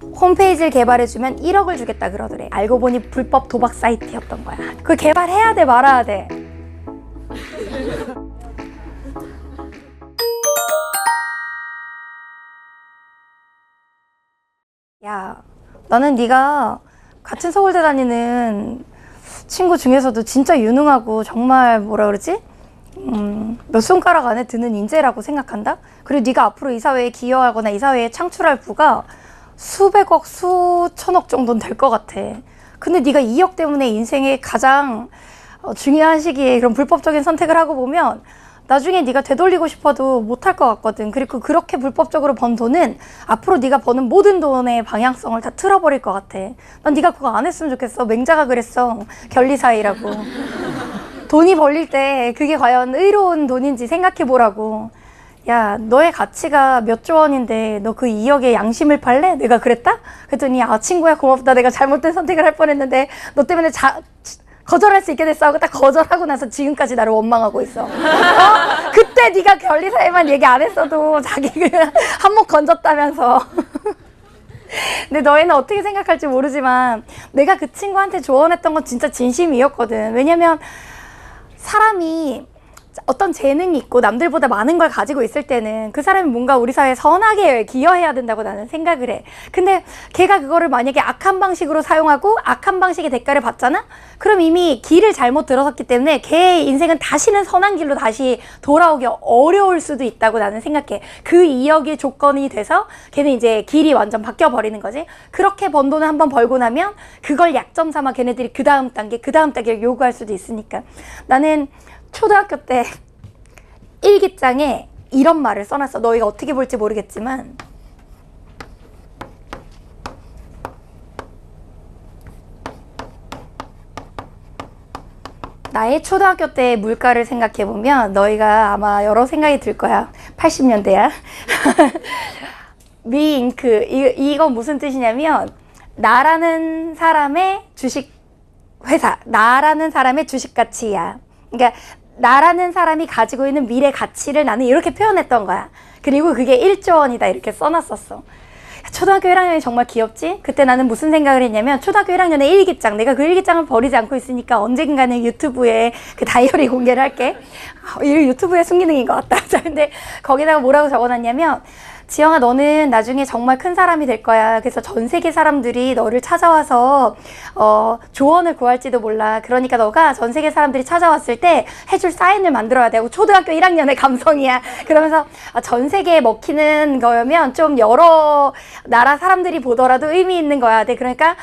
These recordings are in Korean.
홈페이지를 개발해주면 1억을 주겠다 그러더래. 알고 보니 불법 도박 사이트였던 거야. 그걸 개발해야 돼 말아야 돼? 야, 나는 네가 같은 서울대 다니는 친구 중에서도 진짜 유능하고 정말 뭐라 그러지? 몇 손가락 안에 드는 인재라고 생각한다? 그리고 네가 앞으로 이 사회에 기여하거나 이 사회에 창출할 부가 수백억, 수천억 정도는 될 것 같아. 근데 네가 2억 때문에 인생의 가장 중요한 시기에 그런 불법적인 선택을 하고 보면 나중에 네가 되돌리고 싶어도 못할 것 같거든. 그리고 그렇게 불법적으로 번 돈은 앞으로 네가 버는 모든 돈의 방향성을 다 틀어버릴 것 같아. 난 네가 그거 안 했으면 좋겠어. 맹자가 그랬어. 결리사의라고. 돈이 벌릴 때 그게 과연 의로운 돈인지 생각해보라고. 야, 너의 가치가 몇 조 원인데 너 그 2억에 양심을 팔래? 내가 그랬다? 그랬더니 아 친구야 고맙다. 내가 잘못된 선택을 할 뻔했는데 너 때문에 거절할 수 있게 됐어 하고 딱 거절하고 나서 지금까지 나를 원망하고 있어. 그때 네가 결리사에만 얘기 안 했어도 자기 그냥 한몫 건졌다면서. 근데 너희는 어떻게 생각할지 모르지만 내가 그 친구한테 조언했던 건 진짜 진심이었거든. 왜냐면 사람이 어떤 재능이 있고 남들보다 많은 걸 가지고 있을 때는 그 사람이 뭔가 우리 사회에 선하게 기여해야 된다고 나는 생각을 해. 근데 걔가 그거를 만약에 악한 방식으로 사용하고 악한 방식의 대가를 받잖아? 그럼 이미 길을 잘못 들어섰기 때문에 걔의 인생은 다시는 선한 길로 다시 돌아오기 어려울 수도 있다고 나는 생각해. 그 2억이 조건이 돼서 걔는 이제 길이 완전 바뀌어 버리는 거지. 그렇게 번 돈을 한번 벌고 나면 그걸 약점 삼아 걔네들이 그 다음 단계를 요구할 수도 있으니까. 나는 초등학교 때 일기장에 이런 말을 써놨어. 너희가 어떻게 볼지 모르겠지만 나의 초등학교 때 물가를 생각해보면 너희가 아마 여러 생각이 들 거야. 80년대야. 미잉크. 이건 무슨 뜻이냐면 나라는 사람의 주식 회사, 나라는 사람의 주식 가치야. 그러니까 나라는 사람이 가지고 있는 미래 가치를 나는 이렇게 표현했던 거야. 그리고 그게 1조 원이다 이렇게 써놨었어. 초등학교 1학년이 정말 귀엽지? 그때 나는 무슨 생각을 했냐면 초등학교 1학년의 일기장, 내가 그 일기장을 버리지 않고 있으니까 언젠가는 유튜브에 그 다이어리 공개를 할게. 이 유튜브의 순기능인 것 같다. 근데 거기다가 뭐라고 적어놨냐면 지영아 너는 나중에 정말 큰 사람이 될 거야. 그래서 전 세계 사람들이 너를 찾아와서 조언을 구할지도 몰라. 그러니까 너가 전 세계 사람들이 찾아왔을 때 해줄 사인을 만들어야 되고 초등학교 1학년의 감성이야. 그러면서 전 세계에 먹히는 거면 좀 여러 나라 사람들이 보더라도 의미 있는 거야. 네, 그러니까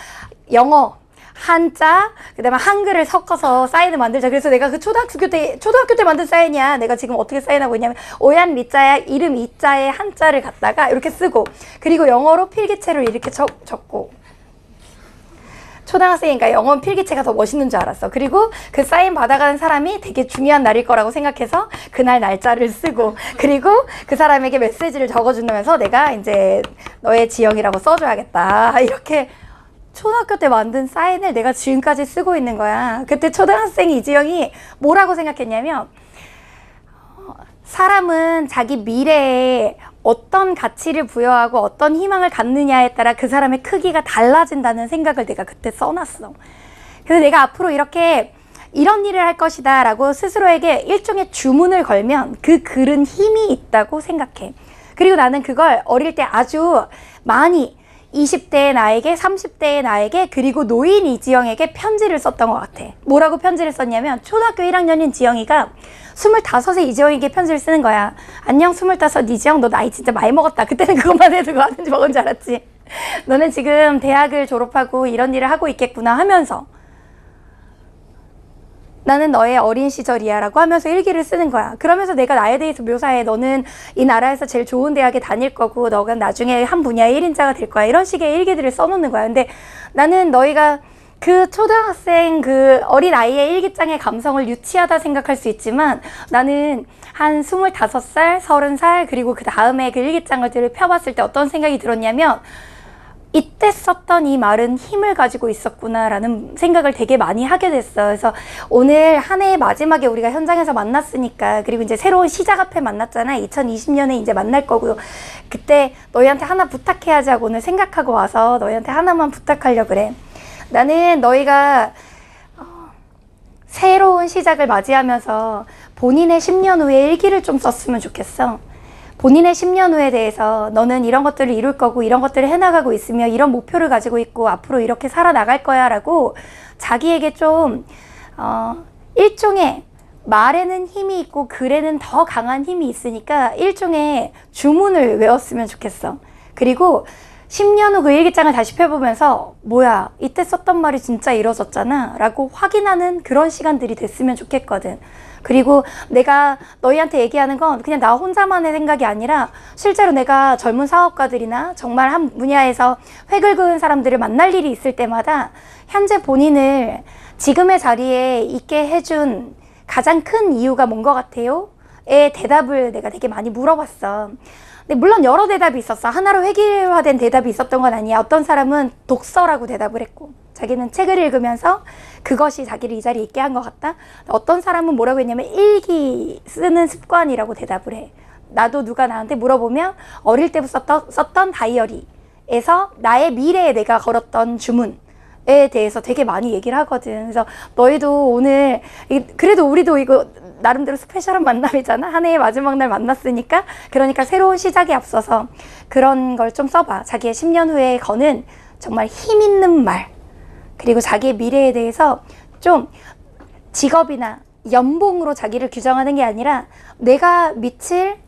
영어 한자, 그 다음에 한글을 섞어서 사인을 만들자. 그래서 내가 그 초등학교 때 만든 사인이야. 내가 지금 어떻게 사인하고 있냐면, 오얀 리자야, 이름 이자에 한자를 갖다가 이렇게 쓰고, 그리고 영어로 필기체로 이렇게 적고. 초등학생이니까 영어 필기체가 더 멋있는 줄 알았어. 그리고 그 사인 받아가는 사람이 되게 중요한 날일 거라고 생각해서 그날 날짜를 쓰고, 그리고 그 사람에게 메시지를 적어준다면서 내가 이제 너의 지영이라고 써줘야겠다. 이렇게 초등학교 때 만든 사인을 내가 지금까지 쓰고 있는 거야. 그때 초등학생 이지영이 뭐라고 생각했냐면 사람은 자기 미래에 어떤 가치를 부여하고 어떤 희망을 갖느냐에 따라 그 사람의 크기가 달라진다는 생각을 내가 그때 써놨어. 그래서 내가 앞으로 이런 일을 할 것이다 라고 스스로에게 일종의 주문을 걸면 그 글은 힘이 있다고 생각해. 그리고 나는 그걸 어릴 때 아주 많이 20대의 나에게, 30대의 나에게, 그리고 노인 이지영에게 편지를 썼던 것 같아. 뭐라고 편지를 썼냐면 초등학교 1학년인 지영이가 25세 이지영에게 편지를 쓰는 거야. 안녕 25 이지영, 너 나이 진짜 많이 먹었다. 그때는 그것만 해도 하는지 먹은 줄 알았지. 너는 지금 대학을 졸업하고 이런 일을 하고 있겠구나 하면서 나는 너의 어린 시절이야 라고 하면서 일기를 쓰는 거야. 그러면서 내가 나에 대해서 묘사해. 너는 이 나라에서 제일 좋은 대학에 다닐 거고 너가 나중에 한 분야의 1인자가 될 거야. 이런 식의 일기들을 써놓는 거야. 근데 나는 너희가 그 초등학생 그 어린아이의 일기장의 감성을 유치하다 생각할 수 있지만 나는 한 25살, 30살 그리고 그 다음에 그 일기장을 펴봤을 때 어떤 생각이 들었냐면 이때 썼던 이 말은 힘을 가지고 있었구나라는 생각을 되게 많이 하게 됐어. 그래서 오늘 한 해의 마지막에 우리가 현장에서 만났으니까, 그리고 이제 새로운 시작 앞에 만났잖아. 2020년에 이제 만날 거고, 그때 너희한테 하나 부탁해야지 하고 오늘 생각하고 와서 너희한테 하나만 부탁하려고 그래. 나는 너희가 새로운 시작을 맞이하면서 본인의 10년 후에 일기를 좀 썼으면 좋겠어. 본인의 10년 후에 대해서 너는 이런 것들을 이룰 거고 이런 것들을 해나가고 있으며 이런 목표를 가지고 있고 앞으로 이렇게 살아나갈 거야 라고 자기에게 좀 일종의 말에는 힘이 있고 글에는 더 강한 힘이 있으니까 일종의 주문을 외웠으면 좋겠어. 그리고 10년 후 그 일기장을 다시 펴보면서 뭐야 이때 썼던 말이 진짜 이루어졌잖아 라고 확인하는 그런 시간들이 됐으면 좋겠거든. 그리고 내가 너희한테 얘기하는 건 그냥 나 혼자만의 생각이 아니라 실제로 내가 젊은 사업가들이나 정말 한 분야에서 획을 그은 사람들을 만날 일이 있을 때마다 현재 본인을 지금의 자리에 있게 해준 가장 큰 이유가 뭔 것 같아요? 의 대답을 내가 되게 많이 물어봤어. 근데 물론 여러 대답이 있었어. 하나로 획일화된 대답이 있었던 건 아니야. 어떤 사람은 독서라고 대답을 했고 자기는 책을 읽으면서 그것이 자기를 이 자리에 있게 한 것 같다. 어떤 사람은 뭐라고 했냐면 일기 쓰는 습관이라고 대답을 해. 나도 누가 나한테 물어보면 어릴 때부터 썼던 다이어리에서 나의 미래에 내가 걸었던 주문에 대해서 되게 많이 얘기를 하거든. 그래서 너희도 오늘 그래도 우리도 이거 나름대로 스페셜한 만남이잖아. 한 해의 마지막 날 만났으니까. 그러니까 새로운 시작에 앞서서 그런 걸 좀 써봐. 자기의 10년 후에 거는 정말 힘 있는 말, 그리고 자기의 미래에 대해서 좀 직업이나 연봉으로 자기를 규정하는 게 아니라 내가 미칠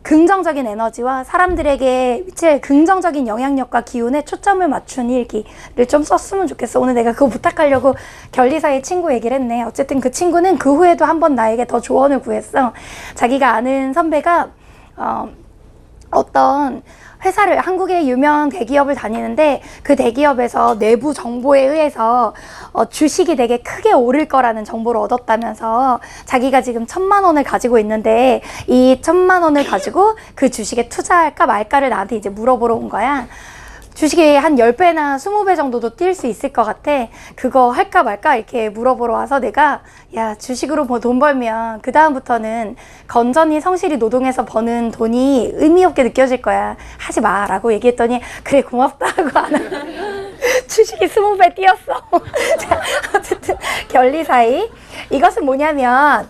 긍정적인 에너지와 사람들에게 미칠 긍정적인 영향력과 기운에 초점을 맞춘 일기를 좀 썼으면 좋겠어. 오늘 내가 그거 부탁하려고 결리사의 친구 얘기를 했네. 어쨌든 그 친구는 그 후에도 한번 나에게 더 조언을 구했어. 자기가 아는 선배가 어떤 회사를, 한국의 유명 대기업을 다니는데 그 대기업에서 내부 정보에 의해서 주식이 되게 크게 오를 거라는 정보를 얻었다면서 자기가 지금 1,000만 원을 가지고 있는데 이 1,000만 원을 가지고 그 주식에 투자할까 말까를 나한테 이제 물어보러 온 거야. 주식이 한 10배나 20배 정도도 뛸 수 있을 것 같아. 그거 할까 말까 이렇게 물어보러 와서 내가 야 주식으로 뭐 돈 벌면 그 다음부터는 건전히 성실히 노동해서 버는 돈이 의미 없게 느껴질 거야. 하지 마 라고 얘기했더니 그래 고맙다 하고 안 하고 주식이 20배 뛰었어. 자, 어쨌든 결리 사이 이것은 뭐냐면